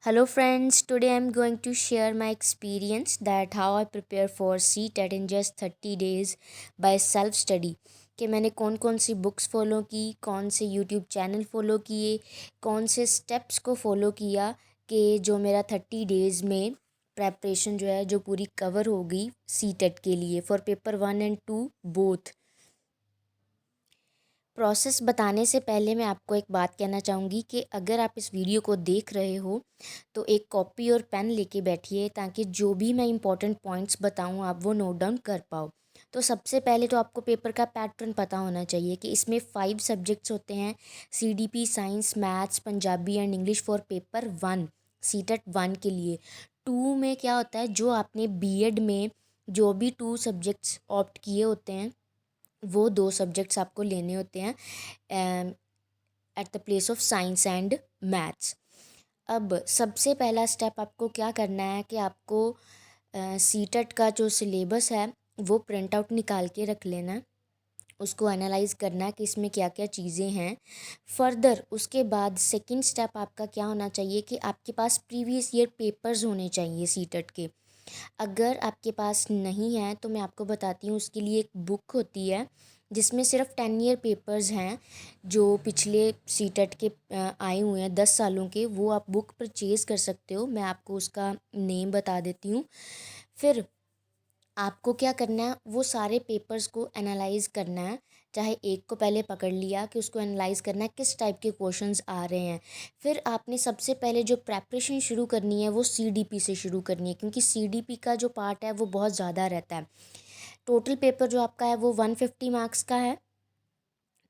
Hello friends, today I'm going to share my experience that how I prepare for CTET in just 30 days by self study कि मैंने कौन कौन सी books follow की, कौन से YouTube channel follow किए, कौन से स्टेप्स को फॉलो किया कि जो मेरा 30 डेज़ में प्रेपरेशन जो है जो पूरी कवर हो गई सीटेट के लिए फॉर पेपर 1 और 2 बोथ। प्रोसेस बताने से पहले मैं आपको एक बात कहना चाहूँगी कि अगर आप इस वीडियो को देख रहे हो तो एक कॉपी और पेन लेके बैठिए ताकि जो भी मैं इंपॉर्टेंट पॉइंट्स बताऊँ आप वो नोट डाउन कर पाओ। तो सबसे पहले तो आपको पेपर का पैटर्न पता होना चाहिए कि इसमें 5 सब्जेक्ट्स होते हैं। CDP science, maths, Punjabi and English for paper 1 CTET 1 के लिए। 2 में क्या होता है, जो आपने बीएड में जो भी 2 सब्जेक्ट्स ऑप्ट किए होते हैं वो 2 सब्जेक्ट्स आपको लेने होते हैं at the place of science and maths. अब सबसे पहला स्टेप आपको क्या करना है कि आपको सीटेट का जो सिलेबस है वो प्रिंट आउट निकाल के रख लेना है, उसको एनालाइज करना है कि इसमें क्या क्या चीज़ें हैं। फर्दर उसके बाद सेकंड स्टेप आपका क्या होना चाहिए कि आपके पास प्रीवियस ईयर पेपर्स होने चाहिए सीटेट के। अगर आपके पास नहीं है तो मैं आपको बताती हूँ, उसके लिए एक बुक होती है जिसमें सिर्फ 10 ईयर पेपर्स हैं जो पिछले सीटेट के आए हुए हैं 10 सालों के, वो आप बुक परचेज़ कर सकते हो। मैं आपको उसका नेम बता देती हूँ। फिर आपको क्या करना है, वो सारे पेपर्स को एनालाइज करना है। चाहे एक को पहले पकड़ लिया कि उसको एनालाइज करना है किस टाइप के क्वेश्चंस आ रहे हैं। फिर आपने सबसे पहले जो प्रेपरेशन शुरू करनी है वो CDP से शुरू करनी है, क्योंकि CDP का जो पार्ट है वो बहुत ज़्यादा रहता है। टोटल पेपर जो आपका है वो 150 मार्क्स का है।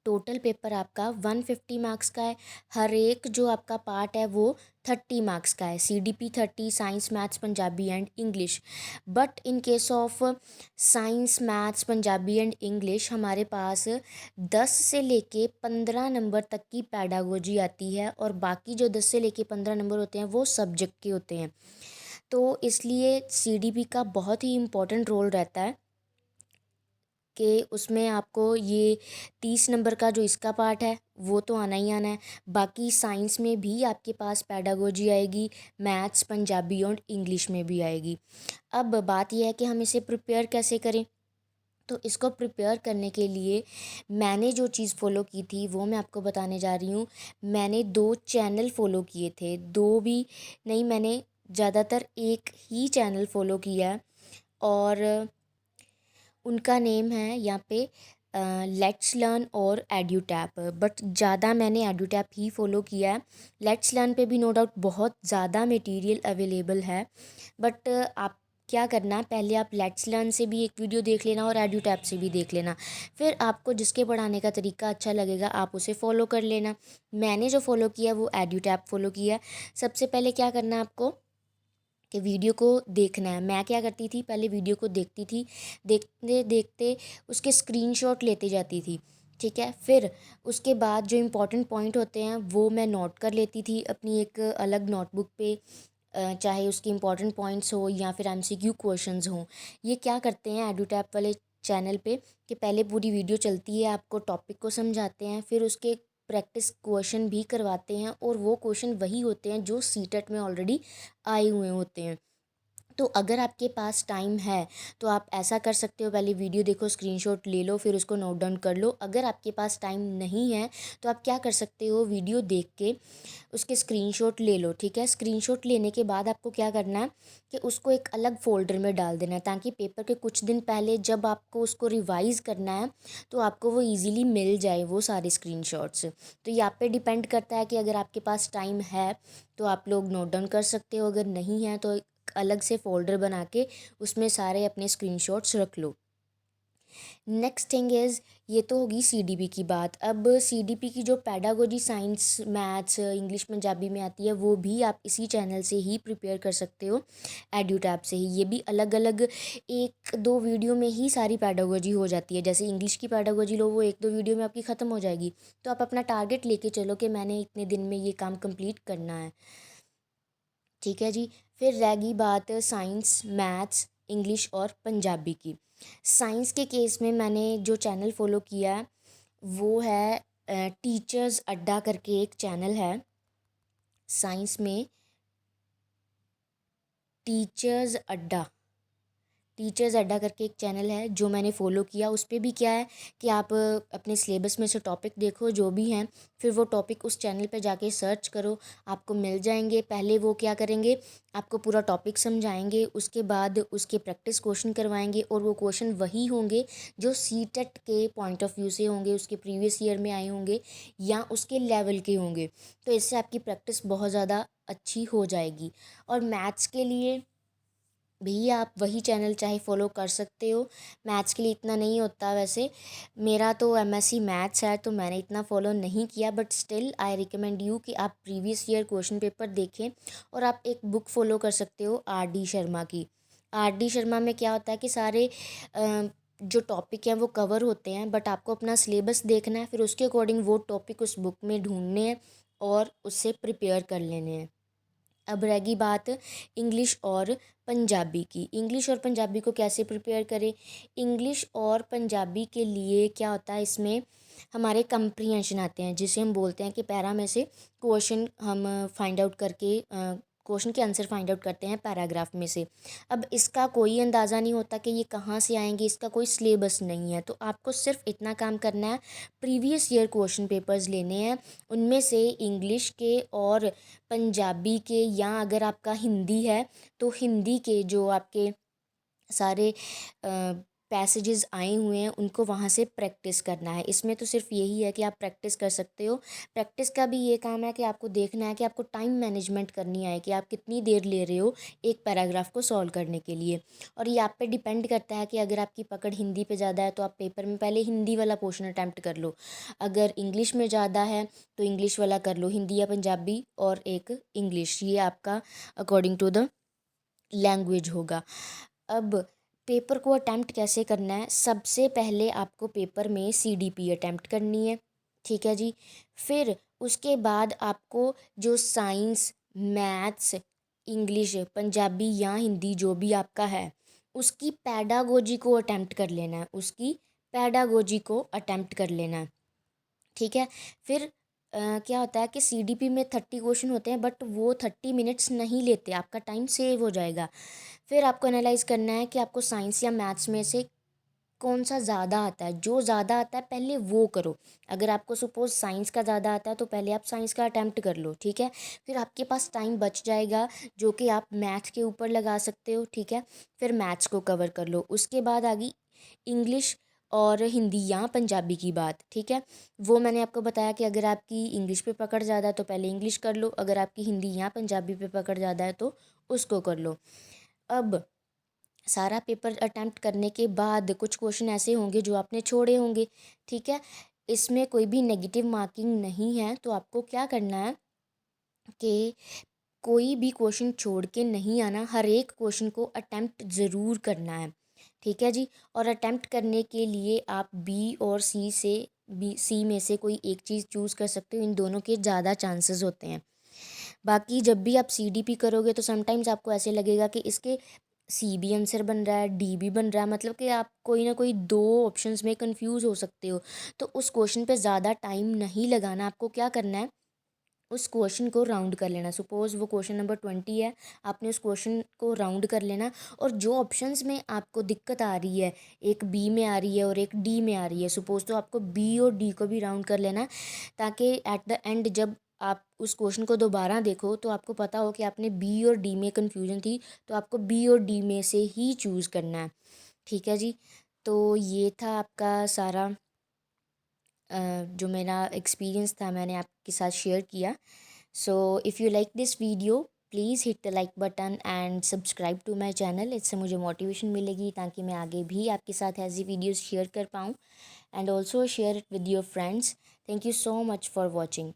टोटल पेपर आपका 150 मार्क्स का है। हर एक जो आपका पार्ट है वो 30 मार्क्स का है। CDP 30, science, maths, Punjabi and English. But in case of science, maths, Punjabi and English हमारे पास 10 से लेके 15 नंबर तक की पैडागोजी आती है और बाकी जो 10 से लेके 15 नंबर होते हैं वो सब्जेक्ट के होते हैं। तो इसलिए CDP का बहुत ही इम्पोर्टेंट रोल रहता है कि उसमें आपको ये 30 नंबर का जो इसका पार्ट है वो तो आना ही आना है। बाकी साइंस में भी आपके पास पैडागोजी आएगी, मैथ्स, पंजाबी और इंग्लिश में भी आएगी। अब बात यह है कि हम इसे प्रिपेयर कैसे करें। तो इसको प्रिपेयर करने के लिए मैंने जो चीज़ फ़ॉलो की थी वो मैं आपको बताने जा रही हूँ। मैंने 2 चैनल फ़ॉलो किए थे, 2 भी नहीं, मैंने ज़्यादातर एक ही चैनल फ़ॉलो किया है और उनका नेम है यहाँ पे लेट्स लर्न और एड्यूटैप। बट ज़्यादा मैंने एड्यूटैप ही फॉलो किया है। लेट्स लर्न पे भी नो डाउट बहुत ज़्यादा मटेरियल अवेलेबल है, बट आप क्या करना, पहले आप लेट्स लर्न से भी एक वीडियो देख लेना और एड्यूटैप से भी देख लेना। फिर आपको जिसके पढ़ाने का तरीका अच्छा लगेगा आप उसे फॉलो कर लेना। मैंने जो फॉलो किया वो एड्यूटैप फॉलो किया। सबसे पहले क्या करना है आपको कि वीडियो को देखना है। मैं क्या करती थी, पहले वीडियो को देखती थी, देखते देखते उसके स्क्रीनशॉट लेते जाती थी, ठीक है। फिर उसके बाद जो इम्पोर्टेंट पॉइंट होते हैं वो मैं नोट कर लेती थी अपनी एक अलग नोटबुक पे, चाहे उसके इम्पोर्टेंट पॉइंट्स हो या फिर MCQ क्वेश्चंस हों। ये क्या करते हैं एडूटैप वाले चैनल पे कि पहले पूरी वीडियो चलती है, आपको टॉपिक को समझाते हैं, फिर उसके प्रैक्टिस क्वेश्चन भी करवाते हैं और वो क्वेश्चन वही होते हैं जो सीटेट में ऑलरेडी आए हुए होते हैं। तो अगर आपके पास टाइम है तो आप ऐसा कर सकते हो, पहले वीडियो देखो, स्क्रीनशॉट ले लो, फिर उसको नोट डाउन कर लो। अगर आपके पास टाइम नहीं है तो आप क्या कर सकते हो, वीडियो देख के उसके स्क्रीनशॉट ले लो, ठीक है। स्क्रीनशॉट लेने के बाद आपको क्या करना है कि उसको एक अलग फ़ोल्डर में डाल देना है, ताकि पेपर के कुछ दिन पहले जब आपको उसको रिवाइज़ करना है तो आपको वो ईज़िली मिल जाए वो सारे स्क्रीनशॉट्स। तो ये आप पे डिपेंड करता है कि अगर आपके पास टाइम है तो आप लोग नोट डाउन कर सकते हो, अगर नहीं है तो एक अलग से फ़ोल्डर बना के उसमें सारे अपने स्क्रीनशॉट्स रख लो। नेक्स्ट थिंग इज़, ये तो होगी CDP की बात। अब CDP की जो pedagogy science, maths, English, Punjabi में आती है वो भी आप इसी चैनल से ही प्रिपेयर कर सकते हो, एड्यूटैप से ही। ये भी अलग अलग 1-2 वीडियो में ही सारी पैडागोजी हो जाती है। जैसे इंग्लिश की पैडागोजी लो, वो 1-2 वीडियो में आपकी ख़त्म हो जाएगी। तो आप अपना टारगेट लेके चलो कि मैंने इतने दिन में ये काम कंप्लीट करना है, ठीक है जी। फिर रह गई बात साइंस, मैथ्स, इंग्लिश और पंजाबी की। साइंस के केस में मैंने जो चैनल फ़ॉलो किया है वो है टीचर्स अड्डा करके एक चैनल है साइंस में। टीचर्स अड्डा। टीचर्स अड्डा करके एक चैनल है जो मैंने फ़ॉलो किया। उस पे भी क्या है कि आप अपने सिलेबस में से टॉपिक देखो जो भी हैं, फिर वो टॉपिक उस चैनल पे जाके सर्च करो, आपको मिल जाएंगे। पहले वो क्या करेंगे, आपको पूरा टॉपिक समझाएंगे, उसके बाद उसके प्रैक्टिस क्वेश्चन करवाएंगे और वो क्वेश्चन वही होंगे जो सीटेट के पॉइंट ऑफ व्यू से होंगे, उसके प्रीवियस ईयर में आए होंगे या उसके लेवल के होंगे। तो इससे आपकी प्रैक्टिस बहुत ज़्यादा अच्छी हो जाएगी। और मैथ्स के लिए भी आप वही चैनल चाहे फॉलो कर सकते हो। मैथ्स के लिए इतना नहीं होता वैसे, मेरा तो एमएससी मैथ्स है तो मैंने इतना फॉलो नहीं किया, but still I recommend you कि आप प्रीवियस ईयर क्वेश्चन पेपर देखें। और आप एक बुक फॉलो कर सकते हो आर डी शर्मा की। आर डी शर्मा में क्या होता है कि सारे जो टॉपिक हैं वो कवर होते हैं, बट आपको अपना सिलेबस देखना है, फिर उसके अकॉर्डिंग वो टॉपिक उस बुक में ढूंढने हैं और उससे प्रिपेयर कर लेने हैं। अब रहेगी बात इंग्लिश और पंजाबी की। इंग्लिश और पंजाबी को कैसे प्रिपेयर करें। इंग्लिश और पंजाबी के लिए क्या होता है, इसमें हमारे कंप्रीहेंशन आते हैं, जिसे हम बोलते हैं कि पैरा में से क्वेश्चन हम फाइंड आउट करके क्वेश्चन के आंसर फाइंड आउट करते हैं पैराग्राफ में से। अब इसका कोई अंदाज़ा नहीं होता कि ये कहाँ से आएंगे, इसका कोई सिलेबस नहीं है। तो आपको सिर्फ इतना काम करना है, प्रीवियस ईयर क्वेश्चन पेपर्स लेने हैं, उनमें से इंग्लिश के और पंजाबी के, या अगर आपका हिंदी है तो हिंदी के जो आपके सारे पैसेजेस आए हुए हैं उनको वहाँ से प्रैक्टिस करना है। इसमें तो सिर्फ यही है कि आप प्रैक्टिस कर सकते हो। प्रैक्टिस का भी ये काम है कि आपको देखना है कि आपको टाइम मैनेजमेंट करनी है कि आप कितनी देर ले रहे हो एक पैराग्राफ को सॉल्व करने के लिए। और ये आप पे डिपेंड करता है कि अगर आपकी पकड़ हिंदी पे ज़्यादा है तो आप पेपर में पहले हिंदी वाला पोर्शन अटैम्प्ट कर लो, अगर इंग्लिश में ज़्यादा है तो इंग्लिश वाला कर लो, हिंदी या पंजाबी और एक इंग्लिश, ये आपका अकॉर्डिंग टू द लैंग्वेज होगा। अब पेपर को अटैम्प्ट कैसे करना है, सबसे पहले आपको पेपर में सीडीपी अटैम्प्ट करनी है, ठीक है जी। फिर उसके बाद आपको जो साइंस, मैथ्स, इंग्लिश, पंजाबी या हिंदी जो भी आपका है उसकी पैडागोजी को अटैम्प्ट कर लेना है, उसकी पैडागोजी को अटैम्प्ट कर लेना है, ठीक है। फिर क्या होता है कि सीडीपी में 30 क्वेश्चन होते हैं, बट वो 30 मिनट्स नहीं लेते, आपका टाइम सेव हो जाएगा। फिर आपको एनालाइज करना है कि आपको साइंस या मैथ्स में से कौन सा ज़्यादा आता है। जो ज़्यादा आता है पहले वो करो। अगर आपको सपोज साइंस का ज़्यादा आता है तो पहले आप साइंस का अटैम्प्ट कर लो, ठीक है। फिर आपके पास टाइम बच जाएगा जो कि आप मैथ के ऊपर लगा सकते हो, ठीक है। फिर मैथ्स को कवर कर लो। उसके बाद आ गई इंग्लिश और हिंदी या पंजाबी की बात, ठीक है। वो मैंने आपको बताया कि अगर आपकी इंग्लिश पे पकड़ ज़्यादा है तो पहले इंग्लिश कर लो, अगर आपकी हिंदी या पंजाबी पे पकड़ ज़्यादा है तो उसको कर लो। अब सारा पेपर अटैम्प्ट करने के बाद कुछ क्वेश्चन ऐसे होंगे जो आपने छोड़े होंगे, ठीक है। इसमें कोई भी नेगेटिव मार्किंग नहीं है, तो आपको क्या करना है कि कोई भी क्वेश्चन छोड़ के नहीं आना, हर एक क्वेश्चन को अटैम्प्ट ज़रूर करना है, ठीक है जी। और अटैम्प्ट करने के लिए आप बी और सी से बी सी में से कोई एक चीज़ चूज़ कर सकते हो, इन दोनों के ज़्यादा चांसेस होते हैं। बाकी जब भी आप सीडीपी करोगे तो समटाइम्स आपको ऐसे लगेगा कि इसके सी भी आंसर बन रहा है, डी भी बन रहा है, मतलब कि आप कोई ना कोई दो ऑप्शंस में कंफ्यूज हो सकते हो। तो उस क्वेश्चन पे ज़्यादा टाइम नहीं लगाना, आपको क्या करना है, उस क्वेश्चन को राउंड कर लेना। सपोज़ वो क्वेश्चन नंबर 20 है, आपने उस क्वेश्चन को राउंड कर लेना। और जो ऑप्शंस में आपको दिक्कत आ रही है, एक बी में आ रही है और एक डी में आ रही है सपोज़, तो आपको बी और डी को भी राउंड कर लेना, ताकि एट द एंड जब आप उस क्वेश्चन को दोबारा देखो तो आपको पता हो कि आपने बी और डी में कन्फ्यूजन थी, तो आपको बी और डी में से ही चूज़ करना है, ठीक है जी। तो ये था आपका सारा जो मेरा एक्सपीरियंस था मैंने आपके साथ शेयर किया। So if you like this video please hit the like button and subscribe to my channel. इससे मुझे मोटिवेशन मिलेगी ताकि मैं आगे भी आपके साथ ऐसी वीडियोज़ शेयर कर पाऊँ, and also share it with your friends. Thank you so much for watching.